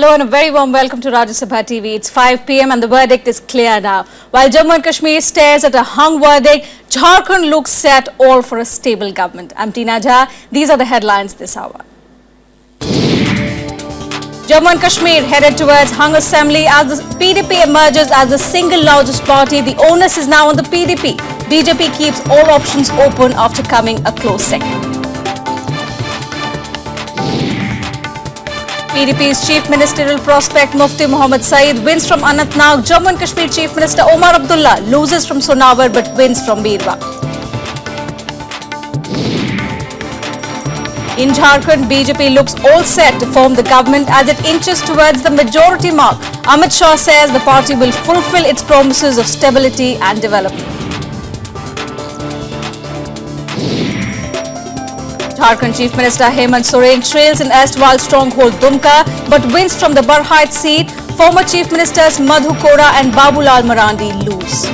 Hello and a very warm welcome to Rajya Sabha TV. It's 5 p.m. and the verdict is clear now. While Jammu and Kashmir stares at a hung verdict, Jharkhand looks set all for a stable government. I'm Tina Jha. These are the headlines this hour. Jammu and Kashmir headed towards hung assembly as the PDP emerges as the single largest party. The onus is now on the PDP. BJP keeps all options open after coming a close second. PDP's chief ministerial prospect Mufti Mohammed Saeed wins from Anantnag. Jammu and Kashmir Chief Minister Omar Abdullah loses from Sonawar but wins from Birwa. In Jharkhand, BJP looks all set to form the government as it inches towards the majority mark. Amit Shah says the party will fulfill its promises of stability and development. Jharkhand Chief Minister Hemant Soren trails in erstwhile stronghold Dumka but wins from the Barhat seat. Former Chief Ministers Madhu Kora and Babulal Marandi lose.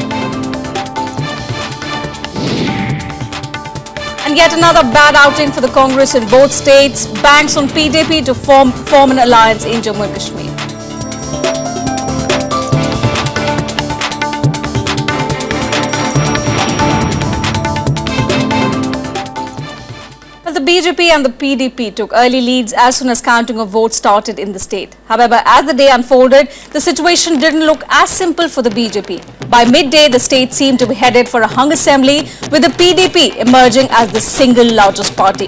And yet another bad outing for the Congress in both states. Banks on PDP to form an alliance in Jammu and Kashmir. The BJP and the PDP took early leads as soon as counting of votes started in the state. However, as the day unfolded, the situation didn't look as simple for the BJP. By midday, the state seemed to be headed for a hung assembly, with the PDP emerging as the single largest party.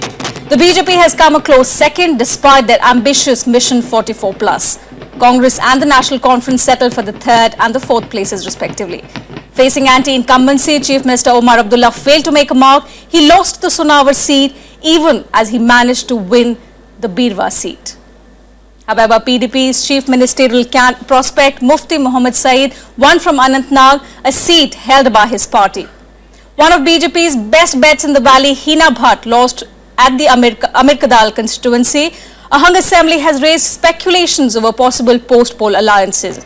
The BJP has come a close second despite their ambitious Mission 44 plus. Congress and the National Conference settled for the third and the fourth places respectively. Facing anti-incumbency, Chief Minister Omar Abdullah failed to make a mark. He lost the Sonawar seat even as he managed to win the Birwa seat. However, PDP's chief ministerial prospect Mufti Mohammed Saeed won from Anantnag, a seat held by his party. One of BJP's best bets in the valley, Hina Bhatt, lost at the Amir Kadal constituency. A hung assembly has raised speculations over possible post-poll alliances.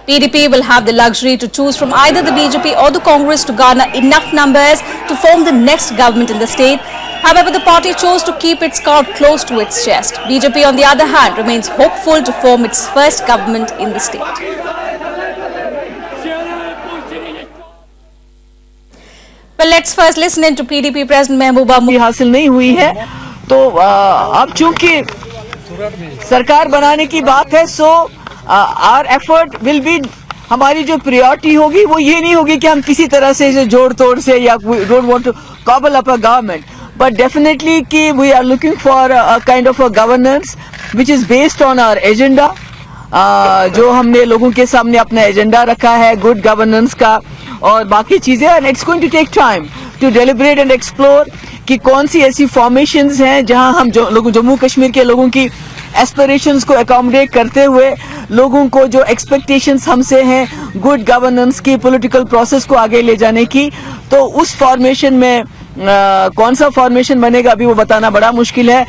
PDP will have the luxury to choose from either the BJP or the Congress to garner enough numbers to form the next government in the state. However, the party chose to keep its card close to its chest. BJP, on the other hand, remains hopeful to form its first government in the state. Well, let's first listen in to PDP President Mehbooba Mufti. हासिल नहीं हुई है तो अब चूंकि सरकार बनाने की बात है so our effort will be हमारी जो प्रायोरिटी होगी वो ये नहीं होगी कि हम किसी तरह से जोड़ तोड़ से या don't want to cobble up a government but definitely ki we are looking for a kind of a governance which is based on our agenda जो हमने लोगों के सामने अपना एजेंडा रखा है गुड गवर्नेंस का और बाकी चीजें and it's going to take time to deliberate and explore कि कौन सी ऐसी फॉर्मेशंस हैं जहां हम जम्मू कश्मीर के लोगों की एस्पिरेशंस को अकोमोडेट करते हुए लोगों को जो एक्सपेक्टेशंस हमसे हैं गुड गवर्नेंस की पॉलिटिकल प्रोसेस को आगे ले जाने की तो उस फॉर्मेशन में कौन सा फॉर्मेशन बनेगा अभी वो बताना बड़ा मुश्किल है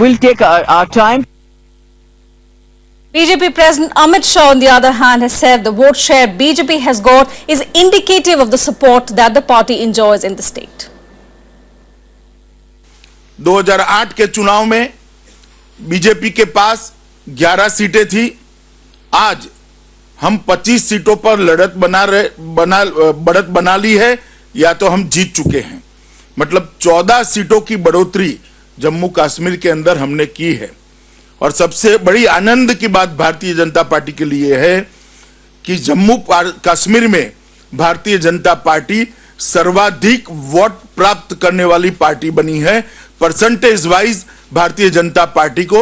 will take our time. BJP President Amit Shah, on the other hand, has said the vote share BJP has got is indicative of the support that the party enjoys in the state. 2008 के चुनाव में BJP के पास 11 सीटें थी. आज हम 25 सीटों पर बढ़त बना ली है या तो हम जीत चुके हैं. मतलब 14 सीटों की बढ़ोतरी जम्मू कश्मीर के अंदर हमने की है. और सबसे बड़ी आनंद की बात भारतीय जनता पार्टी के लिए है कि जम्मू कश्मीर में भारतीय जनता पार्टी सर्वाधिक वोट प्राप्त करने वाली पार्टी बनी है. Percentage wise Bharatiya Janata party को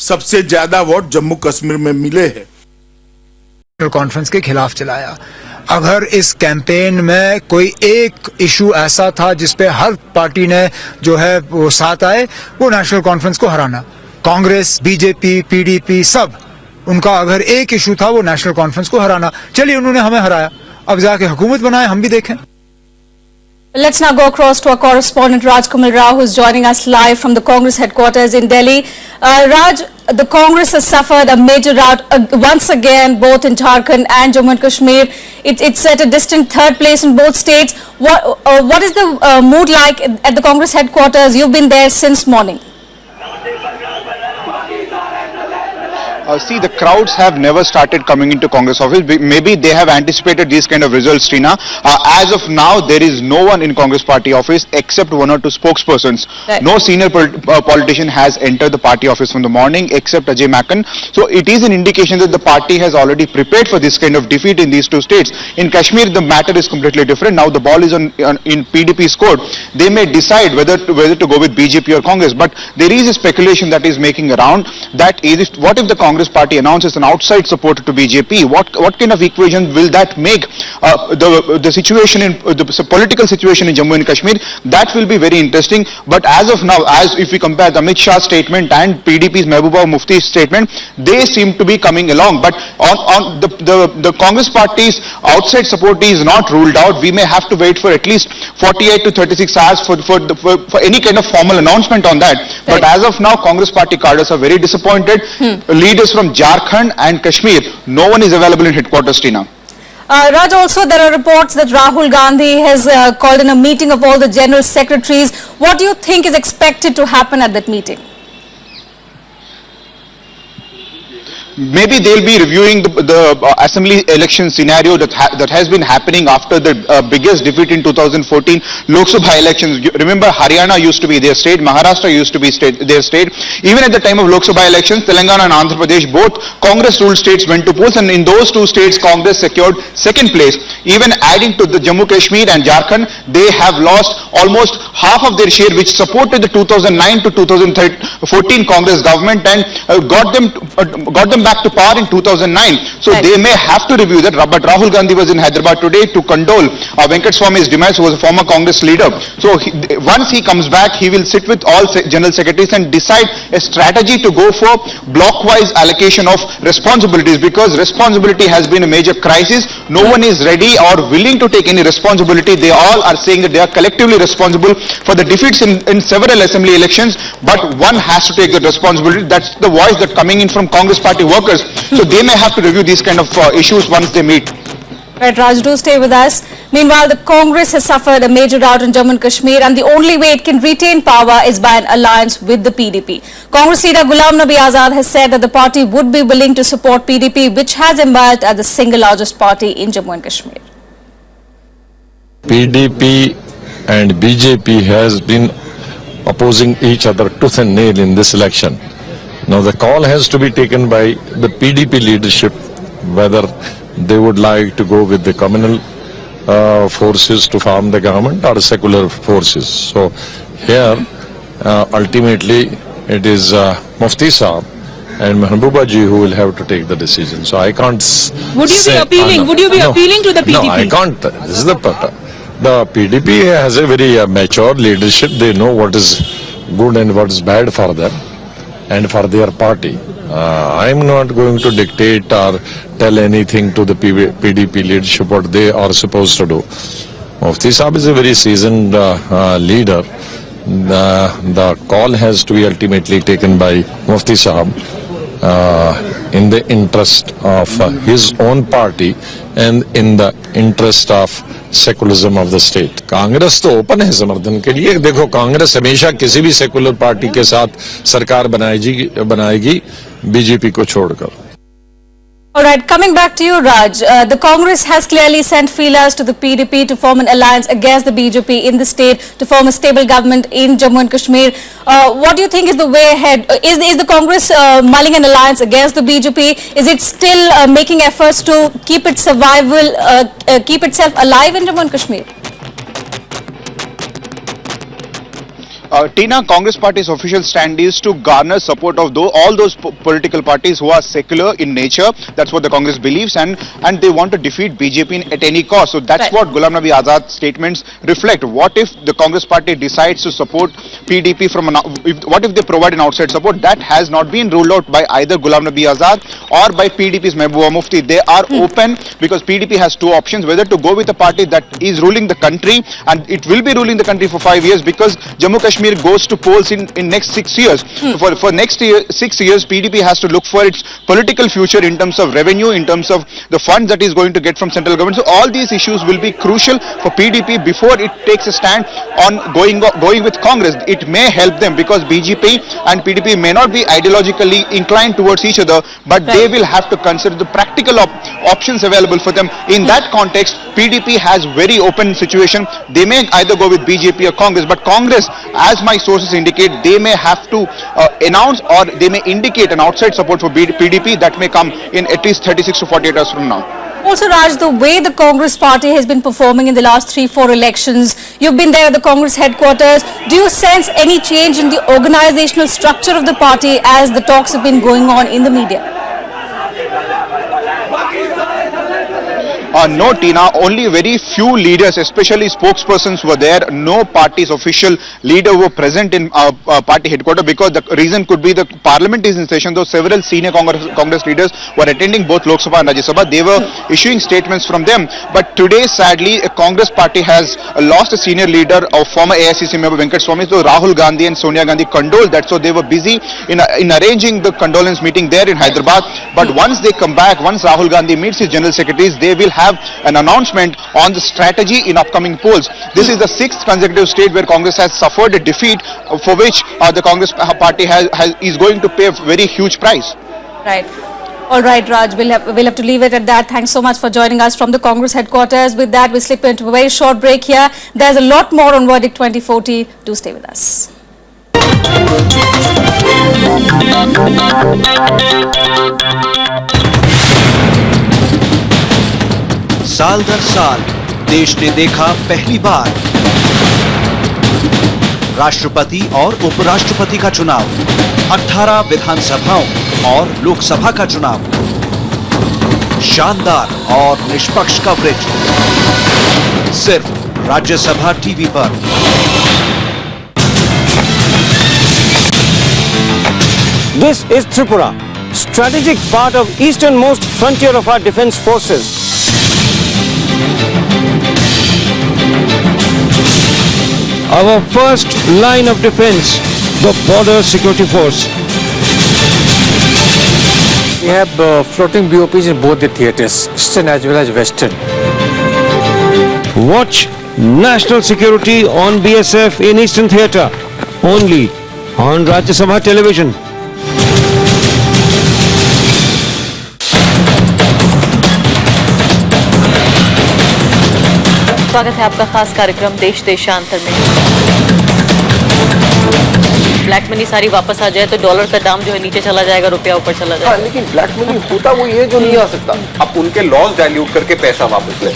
सबसे ज्यादा वोट जम्मू कश्मीर में मिले हैं. कॉन्फ्रेंस के खिलाफ चलाया. अगर इस कैंपेन में कोई एक इशू ऐसा था जिसपे हर पार्टी ने जो है वो साथ आए वो नेशनल कॉन्फ्रेंस को हराना. कांग्रेस, बीजेपी, पीडीपी सब उनका अगर एक इशू था वो नेशनल कॉन्फ्रेंस को हराना. चलिए उन्होंने हमें हराया, अब जाके हुकूमत बनाए, हम भी देखें. Let's now go across to our correspondent Rajkamal Rao, who's joining us live from the Congress headquarters in Delhi. Raj, the Congress has suffered a major rout once again, both in Jharkhand and Jammu and Kashmir. It's at a distant third place in both states. What is the mood like at the Congress headquarters? You've been there since morning. See, the crowds have never started coming into Congress office. Maybe they have anticipated these kind of results, Tina. As of now, there is no one in Congress party office except one or two spokespersons. Right. No senior politician has entered the party office from the morning except Ajay Makan. So it is an indication that the party has already prepared for this kind of defeat in these two states. In Kashmir, the matter is completely different. Now the ball is in PDP's court. They may decide whether to go with BJP or Congress. But there is a speculation that is making around that what if the Congress party announces an outside supporter to BJP? What kind of equation will that make the situation in the political situation in Jammu and Kashmir? That will be very interesting. But as of now, as if we compare the Amit Shah statement and PDP's Mehbooba Mufti's statement, they seem to be coming along. But on the Congress party's outside support is not ruled out. We may have to wait for at least 48 to 36 hours for any kind of formal announcement on that. But as of now, Congress party cadres are very disappointed. Leaders from Jharkhand and Kashmir, no one is available in headquarters, Tina. Raj, also there are reports that Rahul Gandhi has called in a meeting of all the general secretaries. What do you think is expected to happen at that meeting? Maybe they'll be reviewing the assembly election scenario that has been happening after the biggest defeat in 2014 Lok Sabha elections. Remember, Haryana used to be their state, Maharashtra used to be their state. Even at the time of Lok Sabha elections, Telangana and Andhra Pradesh, both Congress-ruled states went to polls, and in those two states, Congress secured second place. Even adding to the Jammu Kashmir and Jharkhand, they have lost almost half of their share, which supported the 2009 to 2014 Congress government and got them back to power in 2009. So they may have to review that. But Rahul Gandhi was in Hyderabad today to condole Venkat Swami's demise, who was a former Congress leader. So once he comes back, he will sit with all general secretaries and decide a strategy to go for block-wise allocation of responsibilities, because responsibility has been a major crisis. No one is ready or willing to take any responsibility. They all are saying that they are collectively responsible for the defeats in several assembly elections, but one has to take the responsibility. That's the voice that's coming in from Congress party workers. So they may have to review these kind of issues once they meet. Right, Raj, do stay with us. Meanwhile, the Congress has suffered a major rout in Jammu and Kashmir, and the only way it can retain power is by an alliance with the PDP. Congress leader Ghulam Nabi Azad has said that the party would be willing to support PDP, which has emerged as the single largest party in Jammu and Kashmir. PDP and BJP has been opposing each other tooth and nail in this election. Now the call has to be taken by the PDP leadership whether they would like to go with the communal forces to form the government or secular forces. So here ultimately it is Mufti Saab and Mehbooba ji who will have to take the decision. So I can't Would you be appealing? Would you be appealing to the PDP? No, I can't. This is the PDP has a very mature leadership. They know what is good and what is bad for them and for their party. I'm not going to dictate or tell anything to the PDP leadership what they are supposed to do. Mufti Saab is a very seasoned leader. The call has to be ultimately taken by Mufti Saab in the interest of his own party and in the interest of secularism of the state. Congress तो open है समर्थन के लिए. देखो, कांग्रेस हमेशा किसी भी secular party के साथ सरकार बनाएगी बीजेपी को छोड़कर. All right, coming back to you, Raj, the Congress has clearly sent feelers to the PDP to form an alliance against the BJP in the state to form a stable government in Jammu and Kashmir. What do you think is the way ahead? Is the Congress mulling an alliance against the BJP? Is it still making efforts to keep its survival, keep itself alive in Jammu and Kashmir? Tina, Congress party's official stand is to garner support of all those political parties who are secular in nature. That's what the Congress believes, and they want to defeat BJP at any cost. So that's right. What Ghulam Nabi Azad's statements reflect. What if the Congress party decides to support PDP what if they provide an outside support? That has not been ruled out by either Ghulam Nabi Azad or by PDP's Mehbooba Mufti. They are open because PDP has two options, whether to go with a party that is ruling the country, and it will be ruling the country for 5 years because Jammu Kashmir Kashmir goes to polls in next 6 years. For next 6 years, PDP has to look for its political future in terms of revenue, in terms of the funds that is going to get from central government. So all these issues will be crucial for PDP before it takes a stand on going with Congress. It may help them because BJP and PDP may not be ideologically inclined towards each other, but they will have to consider the practical options available for them. In that context, PDP has very open situation. They may either go with BJP or Congress, but Congress, as my sources indicate, they may have to announce or they may indicate an outside support for PDP that may come in at least 36 to 48 hours from now. Also, Raj, the way the Congress party has been performing in the last 3-4 elections, you've been there at the Congress headquarters. Do you sense any change in the organizational structure of the party as the talks have been going on in the media? No, Tina, only very few leaders, especially spokespersons were there. No party's official leader were present in party headquarters because the reason could be the parliament is in session, though several senior Congress leaders were attending both Lok Sabha and Rajya Sabha. They were issuing statements from them. But today, sadly, a Congress party has lost a senior leader of former AICC member Venkat Swamy. So Rahul Gandhi and Sonia Gandhi condoled that. So they were busy in arranging the condolence meeting there in Hyderabad. But once they come back, once Rahul Gandhi meets his general secretaries, they will have an announcement on the strategy in upcoming polls. This is the 6th consecutive state where Congress has suffered a defeat for which the Congress party is going to pay a very huge price. Right. All right, Raj, we'll have to leave it at that. Thanks so much for joining us from the Congress headquarters. With that, we slip into a very short break here. There's a lot more on Verdict 2040. Do stay with us. साल दर साल देश ने देखा पहली बार राष्ट्रपति और उपराष्ट्रपति का चुनाव, 18 विधानसभाओं और लोकसभा का चुनाव, शानदार और निष्पक्ष कवरेज सिर्फ राज्यसभा टीवी पर। This is Tripura, strategic part of easternmost frontier of our defense forces. Our first line of defense, the Border Security Force. We have floating BOPs in both the theatres, eastern as well as western. Watch national security on BSF in Eastern Theatre, only on Rajya Sabha television. स्वागत है आपका खास कार्यक्रम देश देशांतर में। Black money सारी वापस आ जाए तो डॉलर का दाम जो है नीचे चला जाएगा, रुपया ऊपर चला जाएगा। लेकिन ब्लैक मनी होता वो ये जो नहीं आ सकता, आप उनके लॉज डाइल्यूट करके पैसा वापस ले।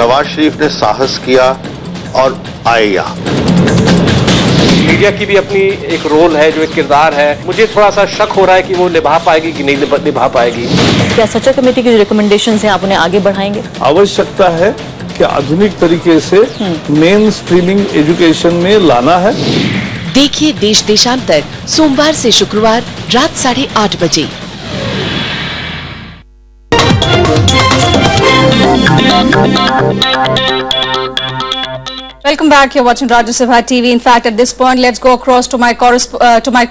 नवाज शरीफ ने साहस किया और आए यहाँ। मीडिया की भी अपनी एक रोल है, जो एक किरदार है। मुझे थोड़ा सा शक हो रहा है कि वो निभा पाएगी कि नहीं निभा पाएगी। क्या सच्चा कमेटी की जो रिकमेंडेशंस हैं आप उन्हें आगे बढ़ाएंगे? आवश्यकता है कि आधुनिक तरीके से मेन स्ट्रीमिंग एजुकेशन में लाना है। देखिए देश देशांतर सोमवार से शुक्रवार रात 8:30 बजे। Welcome back. You're watching Rajya Sabha TV. In fact, at this point, let's go across to my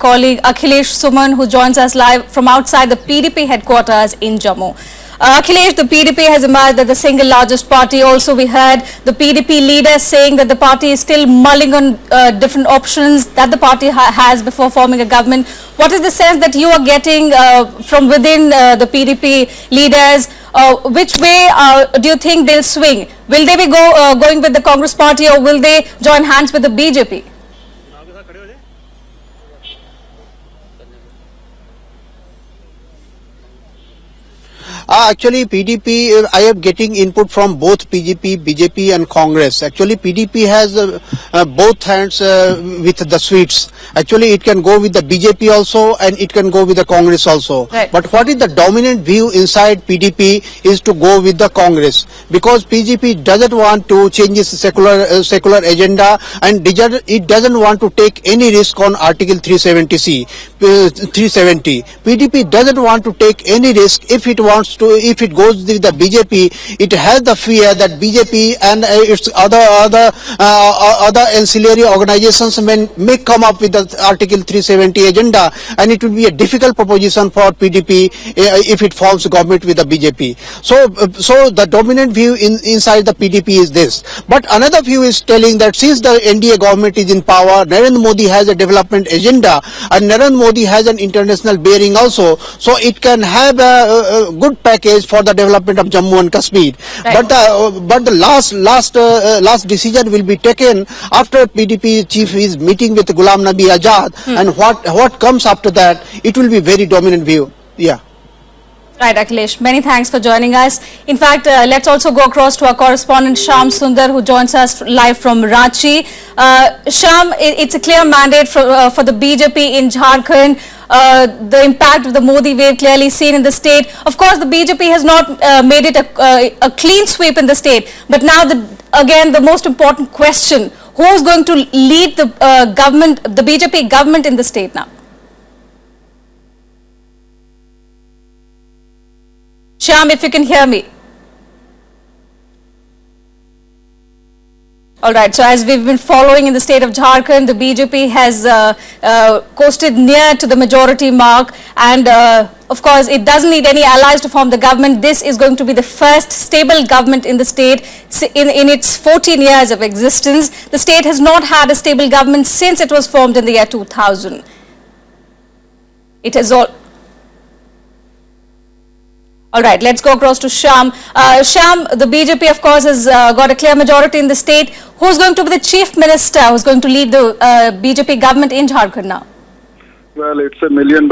colleague Akhilesh Suman, who joins us live from outside the PDP headquarters in Jammu. Akhilesh, the PDP has emerged as the single largest party. Also, we heard the PDP leader saying that the party is still mulling on different options that the party has before forming a government. What is the sense that you are getting from within the PDP leaders? Which way do you think they'll swing? Will they be going with the Congress party, or will they join hands with the BJP? Actually, PDP, I am getting input from both PGP, BJP and Congress. Actually, PDP has both hands with the sweets. Actually, it can go with the BJP also and it can go with the Congress also. Right. But what is the dominant view inside PDP is to go with the Congress, because PGP doesn't want to change its secular agenda, and it doesn't want to take any risk on Article 370. PDP doesn't want to take any risk if it wants if it goes with the BJP, it has the fear that BJP and its other ancillary organizations may come up with the Article 370 agenda, and it will be a difficult proposition for PDP if it forms government with the BJP. So the dominant view inside the PDP is this. But another view is telling that since the NDA government is in power, Narendra Modi has a development agenda, and Narendra Modi has an international bearing also, so it can have a good package for the development of Jammu and Kashmir. Right. But the last decision will be taken after PDP chief is meeting with Ghulam Nabi Azad, and what comes after that, it will be very dominant view. Yeah. Right, Akhilesh. Many thanks for joining us. In fact, let's also go across to our correspondent Shyam Sundar, who joins us live from Ranchi. Shyam, it's a clear mandate for the BJP in Jharkhand. The impact of the Modi wave clearly seen in the state. Of course, the BJP has not made it a clean sweep in the state. But now, again, the most important question: who is going to lead the government, the BJP government in the state now? Shyam, if you can hear me. All right, so as we've been following in the state of Jharkhand, the BJP has coasted near to the majority mark, and of course, it doesn't need any allies to form the government. This is going to be the first stable government in the state in its 14 years of existence. The state has not had a stable government since it was formed in the year 2000. It has all right, let's go across to Shyam. Shyam, the BJP, of course, has got a clear majority in the state. Who's going to be the chief minister who's going to lead the BJP government in Jharkhand now? Well, it's $1 million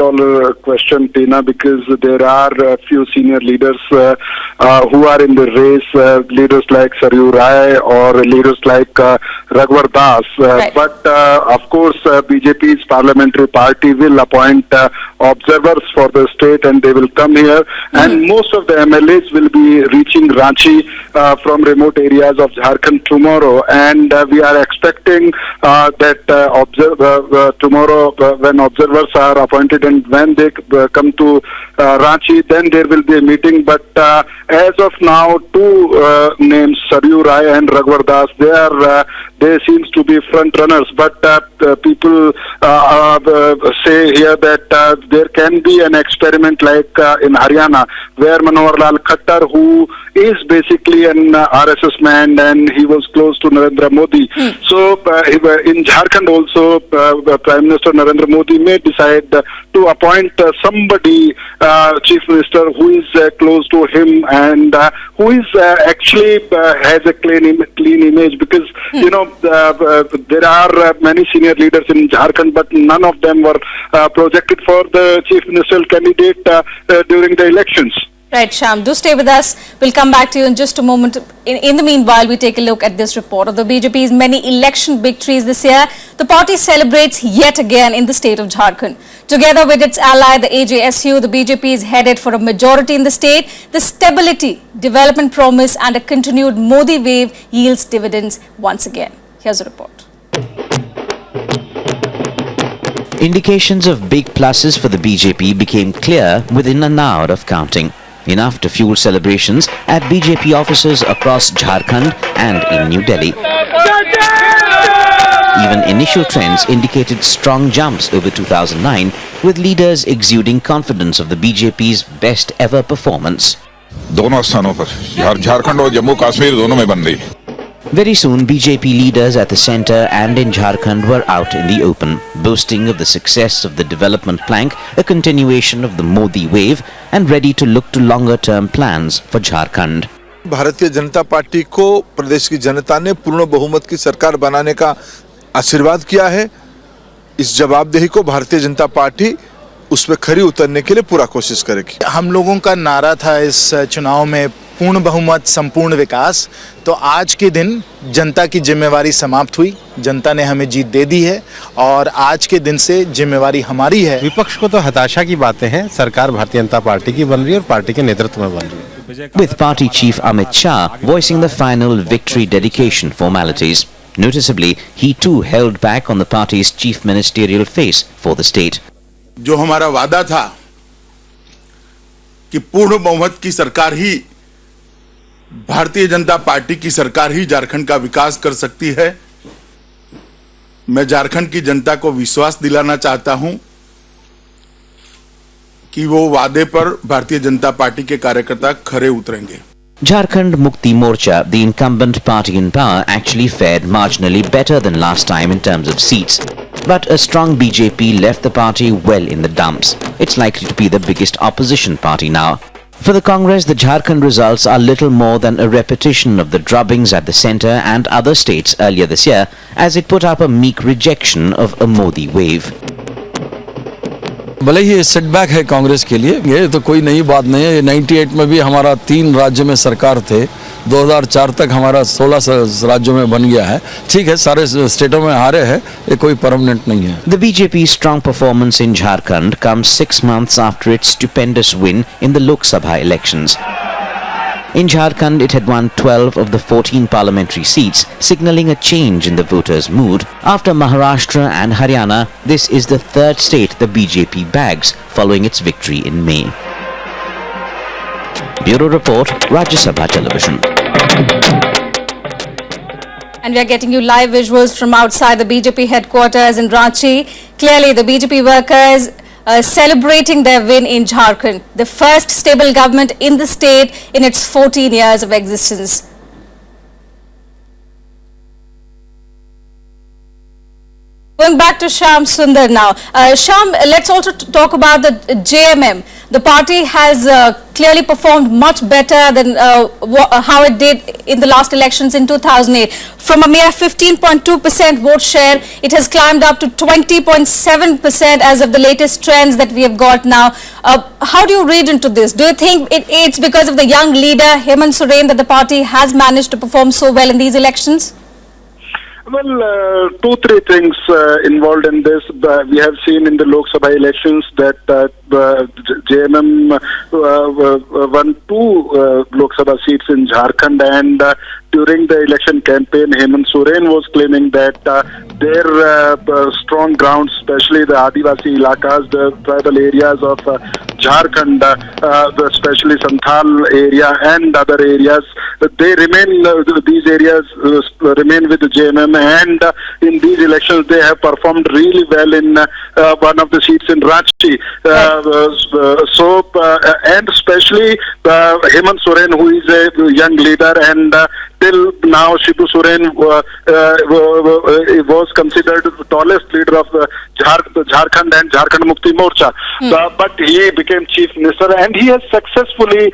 question, Tina, because there are a few senior leaders who are in the race, leaders like Saryu Rai or leaders like Raghuvar Das. But of course, BJP's parliamentary party will appoint observers for the state, and they will come here. And most of the MLAs will be reaching Ranchi from remote areas of Jharkhand tomorrow. And we are expecting that tomorrow, when observers are appointed and when they come to Ranchi, then there will be a meeting. But as of now, two names, Saryu Rai and Raghuvar Das, they seems to be front runners. But people say here that there can be an experiment like in Haryana, where Manohar Lal Khattar, who is basically an RSS man and he was close to Narendra Modi. So in Jharkhand also, Prime Minister Narendra Modi may decide to appoint somebody, Chief Minister, who is close to him and who is actually has a clean image, because you know there are many senior leaders in Jharkhand, but none of them were projected for the Chief Ministerial candidate during the elections. Right, Shyam, do stay with us. We'll come back to you in just a moment. In the meanwhile, we take a look at this report of the BJP's many election victories this year. The party celebrates yet again in the state of Jharkhand. Together with its ally, the AJSU, the BJP is headed for a majority in the state. The stability, development promise and a continued Modi wave yields dividends once again. Here's a report. Indications of big pluses for the BJP became clear within an hour of counting. Enough to fuel celebrations at BJP offices across Jharkhand and in New Delhi. Even initial trends indicated strong jumps over 2009, with leaders exuding confidence of the BJP's best ever performance. दोनों स्थानों पर झारखंड और जम्मू कश्मीर दोनों में बन रही है. Very soon, BJP leaders at the centre and in Jharkhand were out in the open, boasting of the success of the development plank, a continuation of the Modi wave, and ready to look to longer-term plans for Jharkhand. Bharatiya Janata party को प्रदेश की जनता ने पूर्ण बहुमत की सरकार बनाने का आशीर्वाद किया है. इस जवाबदेही को भारतीय जनता पार्टी उस पर खरी उतरने के लिए पूरा कोशिश करेगी. हम लोगों का नारा था इस चुनाव में पूर्ण बहुमत संपूर्ण विकास. तो आज के दिन जनता की जिम्मेवारी समाप्त हुई. जनता ने हमें जीत दे दी है और आज के दिन से जिम्मेवारी हमारी है. विपक्ष को तो हताशा की बातें हैं. सरकार भारतीय जनता पार्टी की बन रही है और पार्टी के नेतृत्व में बन रही है. With party chief Amit Shah voicing the final victory dedication formalities. Noticeably, he too held back on the party's chief ministerial face for the state. जो हमारा वादा था कि पूर्ण बहुमत की सरकार ही, भारतीय जनता पार्टी की सरकार ही झारखंड का विकास कर सकती है। मैं झारखंड की जनता को विश्वास दिलाना चाहता हूं कि वो वादे पर भारतीय जनता पार्टी के कार्यकर्ता खरे उतरेंगे। Jharkhand Mukti Morcha, the incumbent party in power, actually fared marginally better than last time in terms of seats. But a strong BJP left the party well in the dumps. It's likely to be the biggest opposition party now. For the Congress, the Jharkhand results are little more than a repetition of the drubbings at the centre and other states earlier this year, as it put up a meek rejection of a Modi wave. भले ही setback है कांग्रेस के लिए, ये तो कोई नई बात नहीं है। 98 में भी हमारा 3 राज्य में सरकार थे, 2004 तक हमारा 16 राज्यों में बन गया है। ठीक है, सारे स्टेटों में हारे हैं, ये कोई परमानेंट नहीं है। The BJP's strong performance in Jharkhand comes 6 months after its stupendous win in the Lok Sabha elections. In Jharkhand, it had won 12 of the 14 parliamentary seats, signalling a change in the voters' mood. After Maharashtra and Haryana, this is the third state the BJP bags, following its victory in May. Bureau Report, Rajya Sabha Television. And we are getting you live visuals from outside the BJP headquarters in Ranchi. Clearly, the BJP workers celebrating their win in Jharkhand, the first stable government in the state in its 14 years of existence. Going back to Shyam Sundar now. Shyam, let's also talk about the JMM. The party has clearly performed much better than how it did in the last elections in 2008. From a mere 15.2% vote share, it has climbed up to 20.7% as of the latest trends that we have got now. How do you read into this? Do you think it's because of the young leader, Hemant Soren, that the party has managed to perform so well in these elections? Well, 2-3 things involved in this. We have seen in the Lok Sabha elections that JMM won 2 Lok Sabha seats in Jharkhand, and during the election campaign, Hemant Soren was claiming that their strong grounds, especially the Adivasi ilakas, the tribal areas of Jharkhand, especially Santhal area and other areas, they remain, these areas remain with the JMM, and in these elections they have performed really well in one of the seats in Ranchi. And especially Hemant Soren, who is a young leader, and till now Shibu Soren was considered the tallest leader of Jharkhand and Jharkhand Mukti Morcha. But he became chief minister, and he has successfully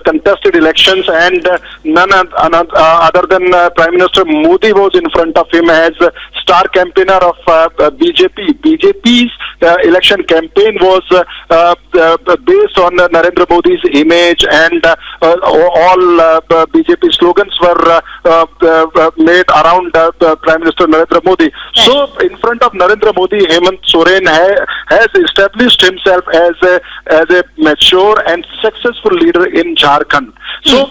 contested elections, and none other than Prime Minister Modi was in front of him as star campaigner of BJP. BJP's election campaign was based on Narendra Modi's image, and all BJP slogans were made around Prime Minister Narendra Modi. So in front of Narendra Modi, Hemant Soren has established himself as a mature and successful leader in Jharkhand. So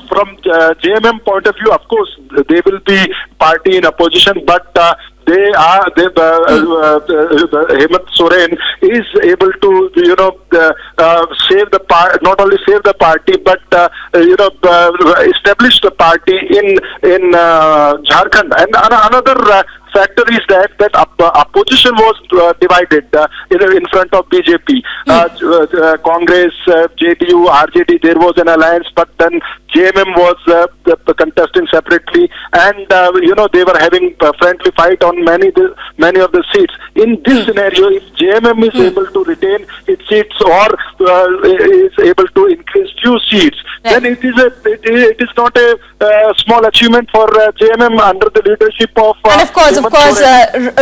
from JMM point of view, of course, they will be party in opposition, but Hemant Soren is able to, save the party, not only save the party, but establish the party in Jharkhand. And another factor is that opposition was divided in front of BJP. Congress, JDU, RJD, there was an alliance, but then JMM was contesting separately, and they were having a friendly fight on many of the seats. In this scenario, if JMM is able to retain its seats or is able to increase few seats, then it is not a small achievement for JMM under the leadership of. And of course,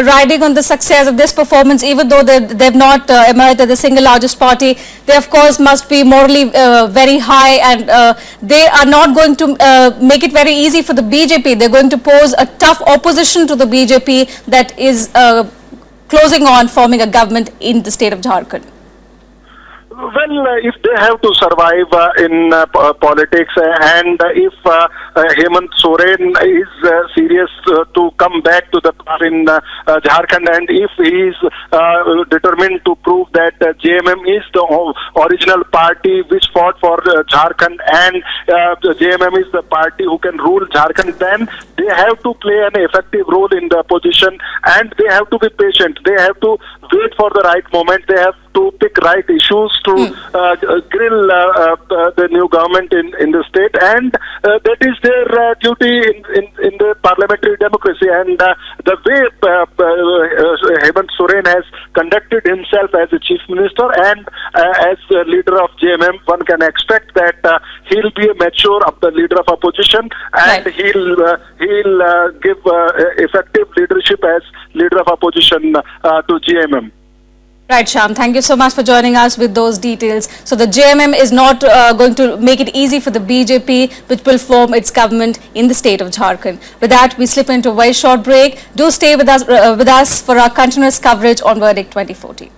riding on the success of this performance, even though they've not emerged as the single largest party, they of course must be morally very high, and they are not going to make it very easy for the BJP. They're going to pose a tough opposition to the BJP that is closing on forming a government in the state of Jharkhand. If they have to survive in politics and if Hemant Soren is serious to come back to the power in Jharkhand, and if he is determined to prove that JMM is the original party which fought for Jharkhand and JMM is the party who can rule Jharkhand, then they have to play an effective role in the opposition, and they have to be patient. They have to wait for the right moment. They have to pick right issues to grill the new government in the state, and that is their duty in the parliamentary democracy. And the way Hemant Soren has conducted himself as a chief minister and as a leader of JMM, one can expect that he'll be a mature leader of opposition, and he'll give effective leadership as leader of opposition to JMM. Right, Shyam. Thank you so much for joining us with those details. So the JMM is not going to make it easy for the BJP, which will form its government in the state of Jharkhand. With that, we slip into a very short break. Do stay with us for our continuous coverage on Verdict 2014.